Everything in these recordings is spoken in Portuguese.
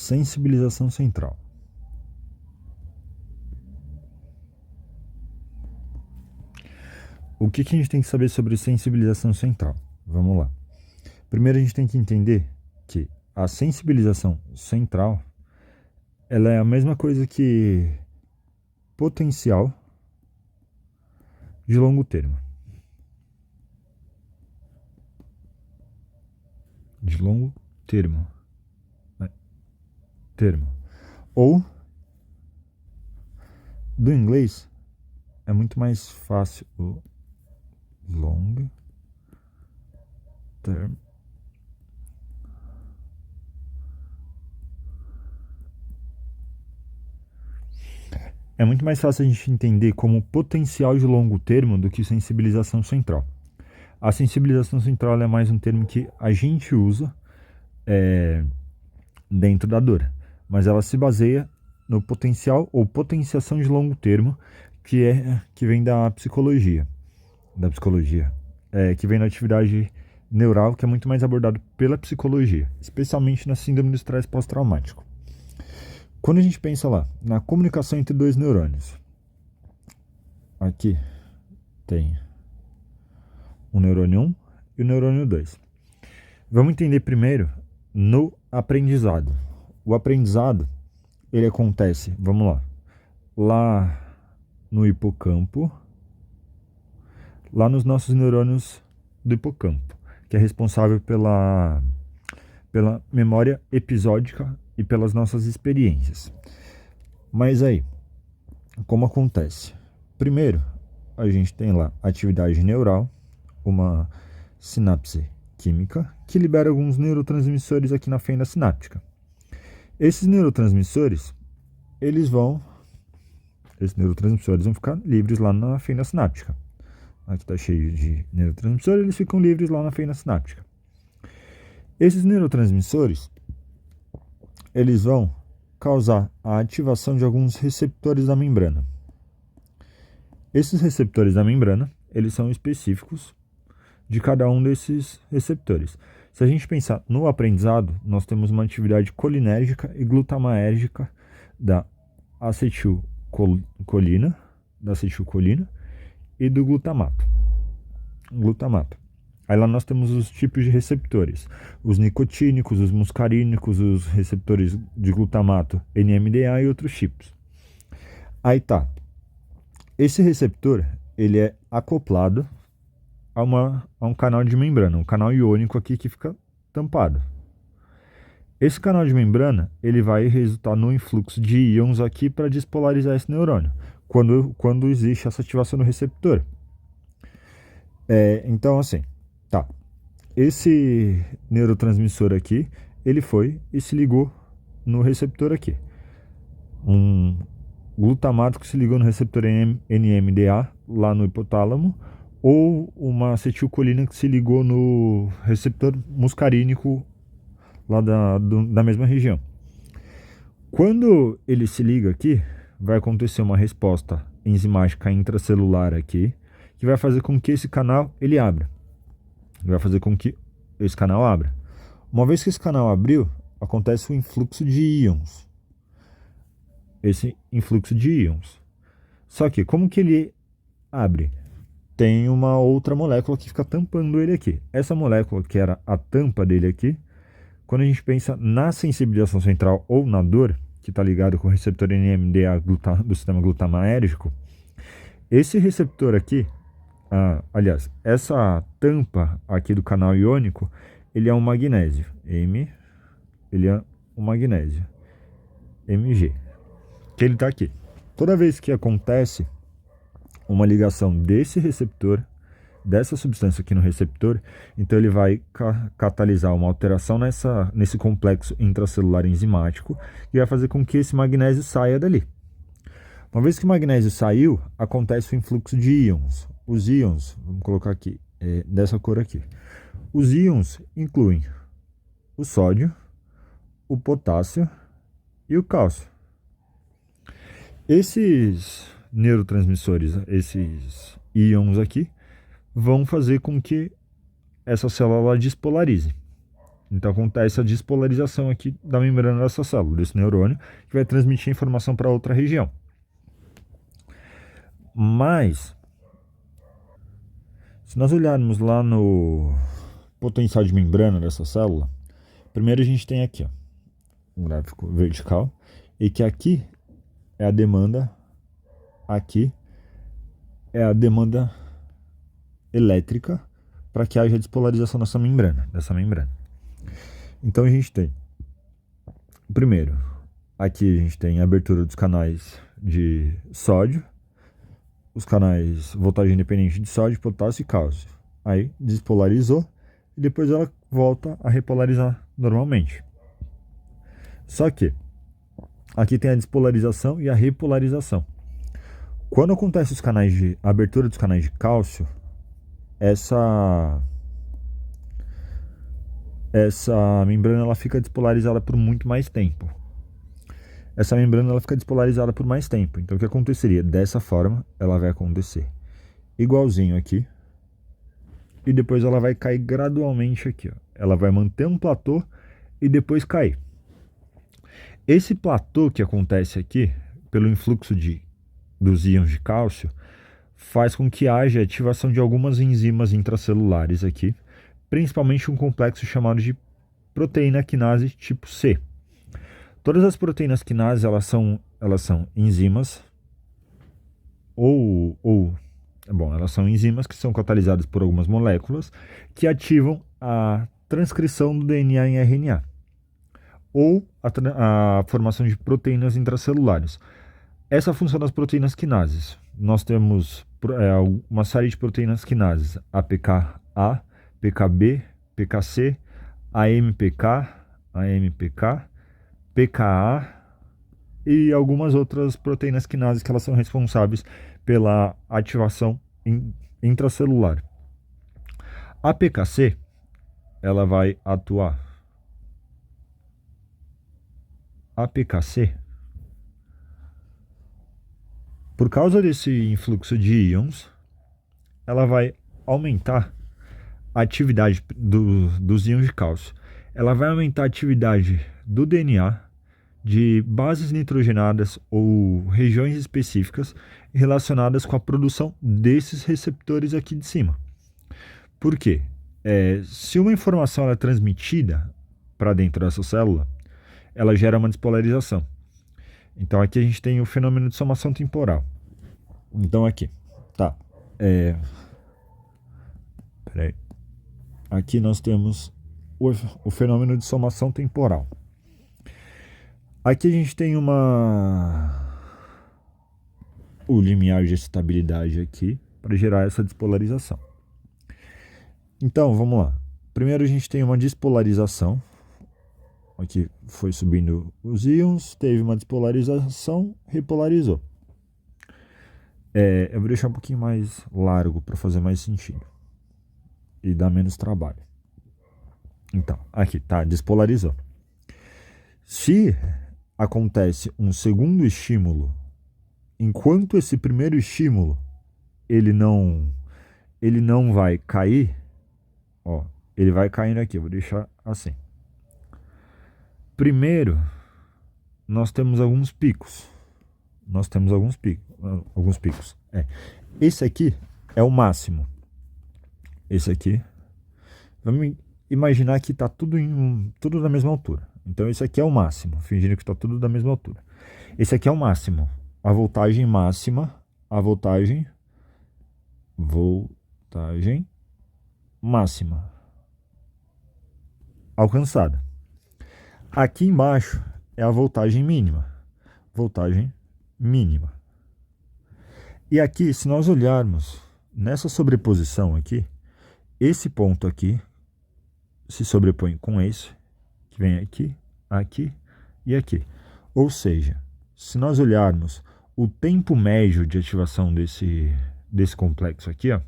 sensibilização central. O que a gente tem que saber sobre sensibilização central? Vamos lá. Primeiro a gente tem que entender que a sensibilização central ela é a mesma coisa que potencial de longo termo. De longo termo. Ou, do inglês, é muito mais fácil o long term. É muito mais fácil a gente entender como potencial de longo termo do que sensibilização central. A sensibilização central é mais um termo que a gente usa dentro da dor, mas ela se baseia no potencial ou potenciação de longo termo, que vem da psicologia, que vem da atividade neural, que é muito mais abordado pela psicologia, especialmente na síndrome do estresse pós-traumático. Quando a gente pensa lá na comunicação entre dois neurônios, aqui tem o neurônio 1 e o neurônio 2. Vamos entender primeiro no aprendizado. O aprendizado, ele acontece, vamos lá no hipocampo, lá nos nossos neurônios do hipocampo, que é responsável pela memória episódica e pelas nossas experiências. Mas aí, como acontece? Primeiro, a gente tem lá atividade neural, uma sinapse química, que libera alguns neurotransmissores aqui na fenda sináptica. Esses neurotransmissores vão ficar livres lá na fenda sináptica. Aqui está cheio de neurotransmissores, eles ficam livres lá na fenda sináptica. Esses neurotransmissores, eles vão causar a ativação de alguns receptores da membrana. Esses receptores da membrana, eles são específicos de cada um desses receptores. Se a gente pensar no aprendizado, nós temos uma atividade colinérgica e glutamatérgica da acetilcolina e do glutamato. Aí lá nós temos os tipos de receptores, os nicotínicos, os muscarínicos, os receptores de glutamato, NMDA e outros tipos. Aí tá, esse receptor, ele é acoplado a um canal de membrana, um canal iônico aqui que fica tampado. Esse canal de membrana, ele vai resultar no influxo de íons aqui para despolarizar esse neurônio, quando existe essa ativação do receptor. Então, assim, tá. Esse neurotransmissor aqui, ele foi e se ligou no receptor aqui. Um glutamato que se ligou no receptor NMDA, lá no hipotálamo, ou uma acetilcolina que se ligou no receptor muscarínico, lá da mesma região. Quando ele se liga aqui, vai acontecer uma resposta enzimática intracelular aqui, que vai fazer com que esse canal ele abra. Uma vez que esse canal abriu, acontece o influxo de íons. Só que, como que ele abre? Tem uma outra molécula que fica tampando ele aqui. Essa molécula, que era a tampa dele aqui, quando a gente pensa na sensibilização central ou na dor, que está ligado com o receptor NMDA do sistema glutamatérgico, esse receptor aqui, essa tampa aqui do canal iônico, ele é um magnésio, Mg, que ele está aqui. Toda vez que acontece uma ligação desse receptor, dessa substância aqui no receptor, então ele vai catalisar uma alteração nesse complexo intracelular enzimático e vai fazer com que esse magnésio saia dali. Uma vez que o magnésio saiu, acontece o influxo de íons. Os íons, vamos colocar aqui, dessa cor aqui. Os íons incluem o sódio, o potássio e o cálcio. Esses neurotransmissores, esses íons aqui, vão fazer com que essa célula despolarize. Então acontece a despolarização aqui da membrana dessa célula, desse neurônio, que vai transmitir a informação para outra região. Mas, se nós olharmos lá no potencial de membrana dessa célula, primeiro a gente tem aqui, ó, um gráfico vertical, e que aqui é a demanda, aqui é a demanda elétrica para que haja despolarização dessa membrana. Então a gente tem, primeiro, aqui a gente tem a abertura dos canais de sódio, os canais voltagem independente de sódio, potássio e cálcio. Aí despolarizou e depois ela volta a repolarizar normalmente. Só que aqui tem a despolarização e a repolarização. Quando acontece a abertura dos canais de cálcio, essa membrana ela fica despolarizada por muito mais tempo. Então o que aconteceria? Dessa forma ela vai acontecer igualzinho aqui. E depois ela vai cair gradualmente aqui, ó. Ela vai manter um platô e depois cair. Esse platô que acontece aqui, pelo influxo dos íons de cálcio, faz com que haja ativação de algumas enzimas intracelulares aqui, principalmente um complexo chamado de proteína quinase tipo C. Todas as proteínas quinase elas são enzimas elas são enzimas que são catalisadas por algumas moléculas que ativam a transcrição do DNA em RNA ou a formação de proteínas intracelulares. Essa é a função das proteínas quinases. Nós temos uma série de proteínas quinases, APK-A, PKB, PKC, AMPK, PKA e algumas outras proteínas quinases que elas são responsáveis pela ativação intracelular. A PKC, ela vai atuar. A PKC, por causa desse influxo de íons, ela vai aumentar a atividade dos íons de cálcio. Ela vai aumentar a atividade do DNA, de bases nitrogenadas ou regiões específicas relacionadas com a produção desses receptores aqui de cima. Por quê? Se uma informação é transmitida para dentro dessa célula, ela gera uma despolarização. Então aqui a gente tem o fenômeno de somação temporal. Então aqui, tá. Peraí. Aqui nós temos o fenômeno de somação temporal. Aqui a gente tem o limiar de estabilidade aqui para gerar essa despolarização. Então, vamos lá. Primeiro a gente tem uma despolarização. Aqui foi subindo os íons, teve uma despolarização, repolarizou. Eu vou deixar um pouquinho mais largo para fazer mais sentido e dar menos trabalho. Então, aqui, tá, despolarizou. Se acontece um segundo estímulo, enquanto esse primeiro estímulo ele não vai cair, ó, ele vai caindo aqui, eu vou deixar assim. Primeiro, nós temos alguns picos. Esse aqui é o máximo. Esse aqui, vamos imaginar que está tudo na mesma altura. Então esse aqui é o máximo, fingindo que está tudo da mesma altura. Esse aqui é o máximo, a voltagem máxima, voltagem máxima alcançada. Aqui embaixo é a voltagem mínima. E aqui, se nós olharmos nessa sobreposição aqui, esse ponto aqui se sobrepõe com esse, que vem aqui, aqui e aqui. Ou seja, se nós olharmos o tempo médio de ativação desse complexo aqui, ó,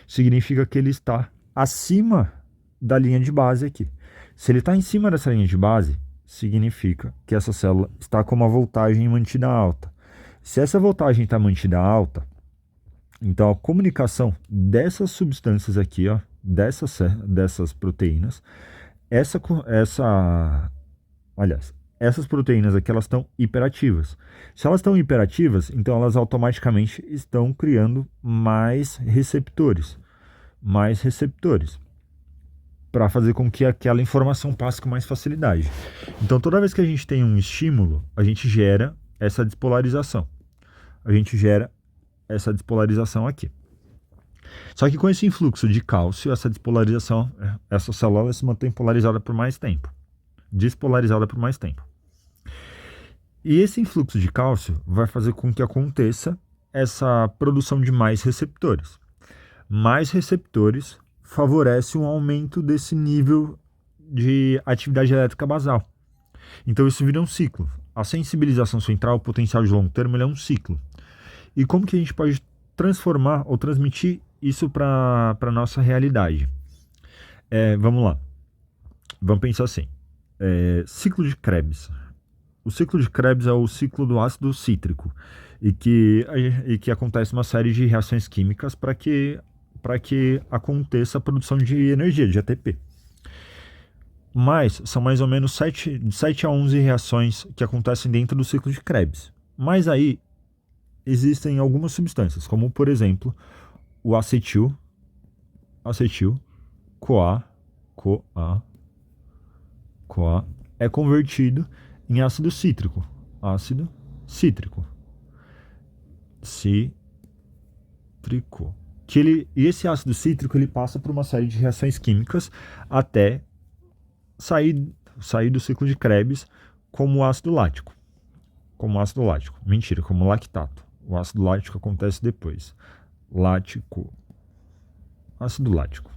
significa que ele está acima da linha de base aqui. Se ele está em cima dessa linha de base, significa que essa célula está com uma voltagem mantida alta. Se essa voltagem está mantida alta, então a comunicação dessas substâncias aqui, ó, dessas proteínas, Aliás, essas proteínas aqui elas estão hiperativas. Se elas estão hiperativas, então elas automaticamente estão criando mais receptores para fazer com que aquela informação passe com mais facilidade. Então, toda vez que a gente tem um estímulo, a gente gera essa despolarização. Aqui. Só que com esse influxo de cálcio, essa despolarização, essa célula se mantém polarizada por mais tempo. Despolarizada por mais tempo. E esse influxo de cálcio vai fazer com que aconteça essa produção de mais receptores. Mais receptores favorece um aumento desse nível de atividade elétrica basal. Então isso vira um ciclo. A sensibilização central, o potencial de longo termo, ele é um ciclo. E como que a gente pode transformar ou transmitir isso para a nossa realidade? Vamos lá. Vamos pensar assim. Ciclo de Krebs. O ciclo de Krebs é o ciclo do ácido cítrico e que acontece uma série de reações químicas para que aconteça a produção de energia, de ATP. Mas são mais ou menos 7 a 11 reações que acontecem dentro do ciclo de Krebs. Mas aí existem algumas substâncias, como por exemplo o acetil, CoA é convertido em ácido cítrico. E esse ácido cítrico ele passa por uma série de reações químicas até sair do ciclo de Krebs como ácido lático. Mentira, como lactato. O ácido lático acontece depois. Ácido lático.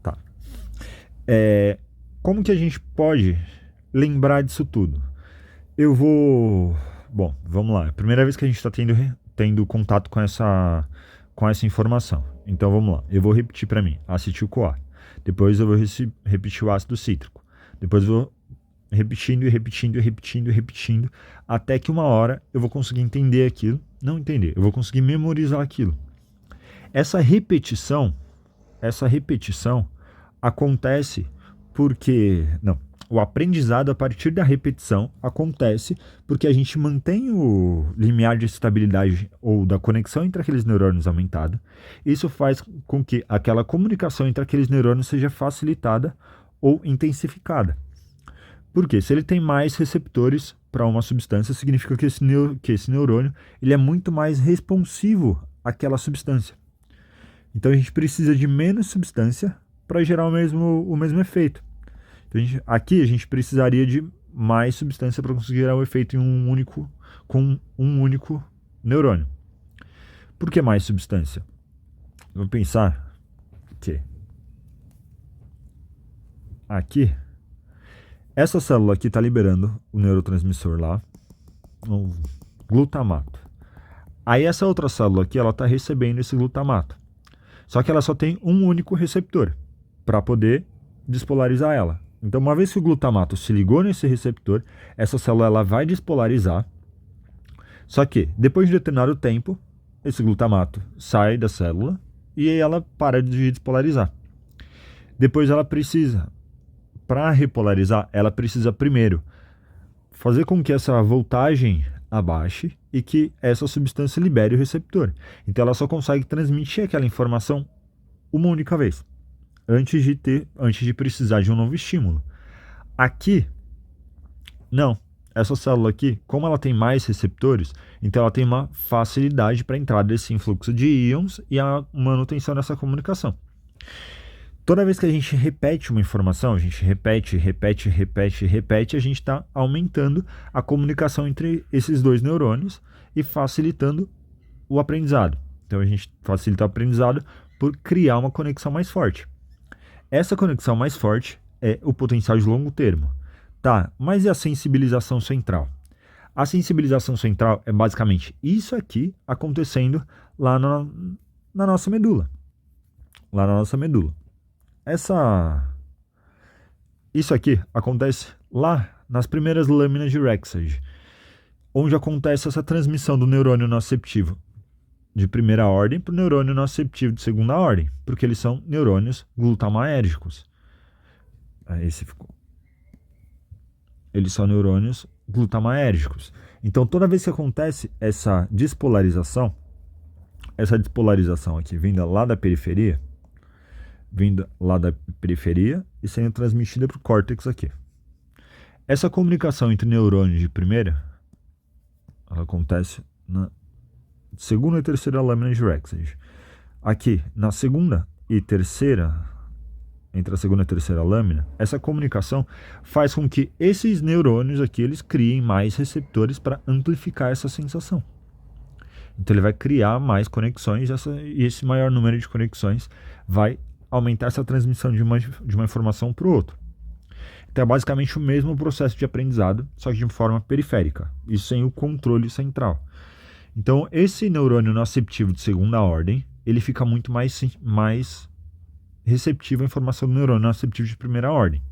Tá. Como que a gente pode lembrar disso tudo? Bom, vamos lá. É a primeira vez que a gente está tendo contato com essa informação. Então vamos lá. Eu vou repetir para mim. Acetil-CoA. Depois eu vou repetir o ácido cítrico. Depois eu vou repetindo, até que uma hora eu vou conseguir entender aquilo. Não entender, eu vou conseguir memorizar aquilo. Essa repetição acontece porque... Não, o aprendizado a partir da repetição acontece porque a gente mantém o limiar de estabilidade ou da conexão entre aqueles neurônios aumentado. Isso faz com que aquela comunicação entre aqueles neurônios seja facilitada ou intensificada. Porque se ele tem mais receptores para uma substância, significa que esse neurônio ele é muito mais responsivo àquela substância. Então a gente precisa de menos substância para gerar o mesmo efeito. Então, aqui a gente precisaria de mais substância para conseguir gerar o efeito com um único neurônio. Por que mais substância? Vamos pensar que aqui essa célula aqui está liberando o neurotransmissor lá, o glutamato. Aí essa outra célula aqui ela está recebendo esse glutamato. Só que ela só tem um único receptor para poder despolarizar ela. Então, uma vez que o glutamato se ligou nesse receptor, essa célula ela vai despolarizar. Só que, depois de determinado tempo, esse glutamato sai da célula e ela para de despolarizar. Depois ela precisa, para repolarizar, ela precisa primeiro fazer com que essa voltagem abaixe e que essa substância libere o receptor. Então ela só consegue transmitir aquela informação uma única vez, antes de precisar de um novo estímulo. Aqui, não. Essa célula aqui, como ela tem mais receptores, então ela tem uma facilidade para a entrada desse influxo de íons e a manutenção dessa comunicação. Toda vez que a gente repete uma informação, a gente repete, a gente está aumentando a comunicação entre esses dois neurônios e facilitando o aprendizado. Então a gente facilita o aprendizado por criar uma conexão mais forte. Essa conexão mais forte é o potencial de longo termo. Tá, mas e a sensibilização central? A sensibilização central é basicamente isso aqui acontecendo lá na nossa medula. Isso aqui acontece lá nas primeiras lâminas de Rexage, onde acontece essa transmissão do neurônio nociceptivo de primeira ordem para o neurônio nociceptivo de segunda ordem, porque eles são neurônios glutamatérgicos. Esse ficou. Eles são neurônios glutamatérgicos. Então, toda vez que acontece essa despolarização aqui, vinda lá da periferia e sendo transmitida para o córtex aqui. Essa comunicação entre neurônios de primeira, ela acontece na segunda e terceira lâmina de Rexage. Aqui, na segunda e terceira, entre a segunda e a terceira lâmina, essa comunicação faz com que esses neurônios aqui, eles criem mais receptores para amplificar essa sensação. Então ele vai criar mais conexões e esse maior número de conexões vai aumentar essa transmissão de uma informação para o outro. Então é basicamente o mesmo processo de aprendizado, só que de forma periférica, e sem o controle central. Então esse neurônio nociceptivo de segunda ordem, ele fica muito mais receptivo à informação do neurônio nociceptivo de primeira ordem.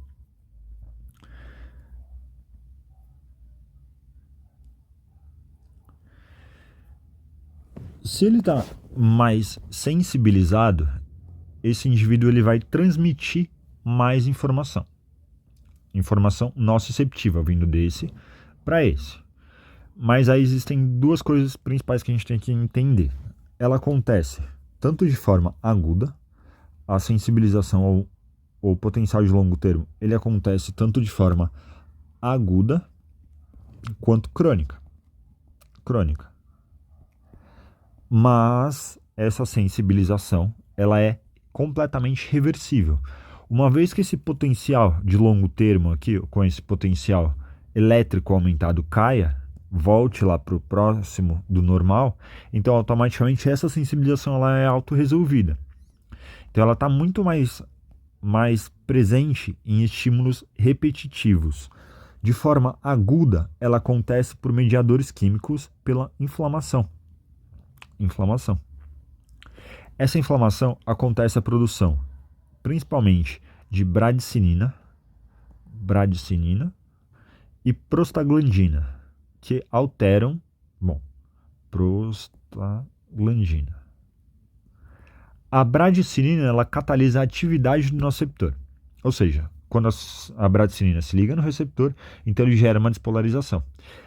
Se ele está mais sensibilizado, esse indivíduo ele vai transmitir mais informação nociceptiva, vindo desse para esse. Mas aí existem duas coisas principais que a gente tem que entender. Ela acontece tanto de forma aguda, a sensibilização ou potencial de longo termo, ele acontece tanto de forma aguda quanto crônica. Mas essa sensibilização, ela é completamente reversível. Uma vez que esse potencial de longo termo aqui, com esse potencial elétrico aumentado caia, volte lá para o próximo do normal, então automaticamente essa sensibilização ela é autorresolvida. Então ela está muito mais presente em estímulos repetitivos. De forma aguda, ela acontece por mediadores químicos pela inflamação. Essa inflamação acontece a produção principalmente de bradicinina e prostaglandina, que alteram, prostaglandina. A bradicinina, ela catalisa a atividade do nociceptor, ou seja, quando a bradicinina se liga no receptor, então ele gera uma despolarização.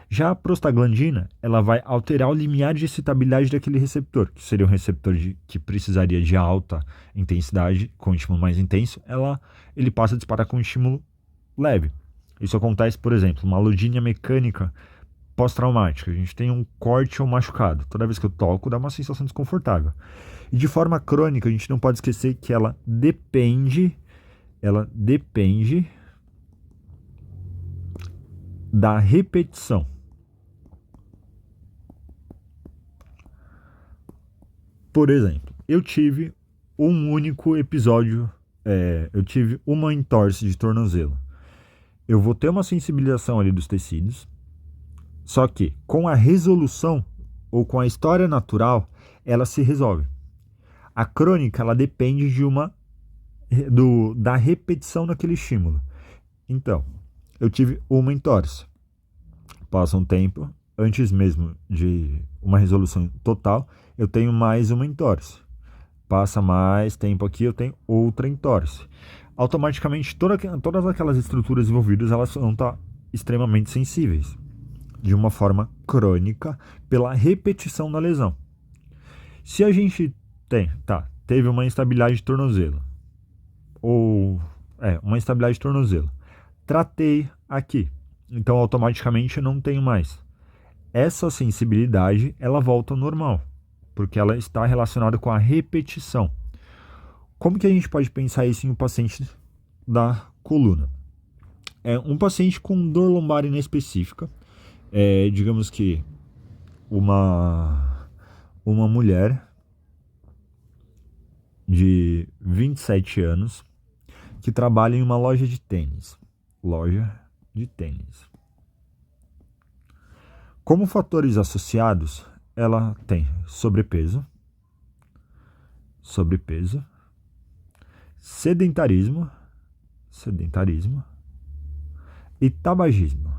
Já a prostaglandina, ela vai alterar o limiar de excitabilidade daquele receptor, que seria um receptor que precisaria de alta intensidade, com um estímulo mais intenso, ele passa a disparar com um estímulo leve. Isso acontece, por exemplo, uma alodínia mecânica pós-traumática. A gente tem um corte ou machucado. Toda vez que eu toco, dá uma sensação desconfortável. E de forma crônica, a gente não pode esquecer que ela depende da repetição. Por exemplo, eu tive um único episódio, eu tive uma entorse de tornozelo. Eu vou ter uma sensibilização ali dos tecidos, só que com a resolução ou com a história natural, ela se resolve. A crônica, ela depende da repetição daquele estímulo. Então, eu tive uma entorse. Passa um tempo, antes mesmo de uma resolução total, eu tenho mais uma entorse. Passa mais tempo aqui, eu tenho outra entorse. Automaticamente, todas aquelas estruturas envolvidas, elas vão estar extremamente sensíveis, de uma forma crônica, pela repetição da lesão. Se a gente teve uma instabilidade de tornozelo, uma instabilidade de tornozelo, tratei aqui, então automaticamente eu não tenho mais. Essa sensibilidade, ela volta ao normal, porque ela está relacionada com a repetição. Como que a gente pode pensar isso em um paciente da coluna? Um paciente com dor lombar inespecífica, digamos que uma mulher de 27 anos que trabalha em uma loja de tênis. Como fatores associados, ela tem sobrepeso, sedentarismo e tabagismo.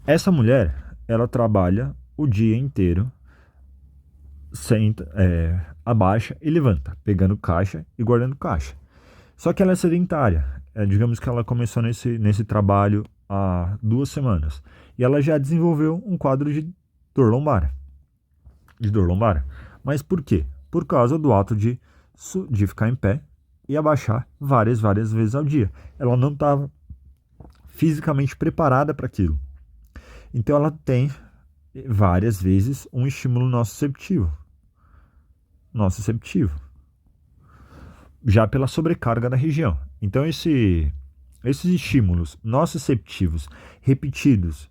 Essa mulher, ela trabalha o dia inteiro, senta, abaixa e levanta, pegando caixa e guardando caixa. Só que ela é sedentária. Digamos que ela começou nesse trabalho há 2 semanas. E ela já desenvolveu um quadro de dor lombar. Mas por quê? Por causa do ato de ficar em pé e abaixar várias vezes ao dia. Ela não estava fisicamente preparada para aquilo. Então ela tem várias vezes um estímulo nociceptivo. Já pela sobrecarga da região. Então esses estímulos nociceptivos repetidos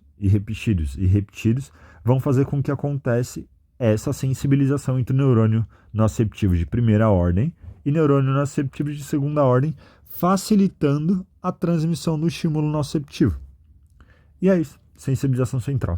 vão fazer com que aconteça essa sensibilização entre o neurônio nociceptivo de primeira ordem e neurônio nociceptivo de segunda ordem, facilitando a transmissão do estímulo nociceptivo. E é isso, sensibilização central.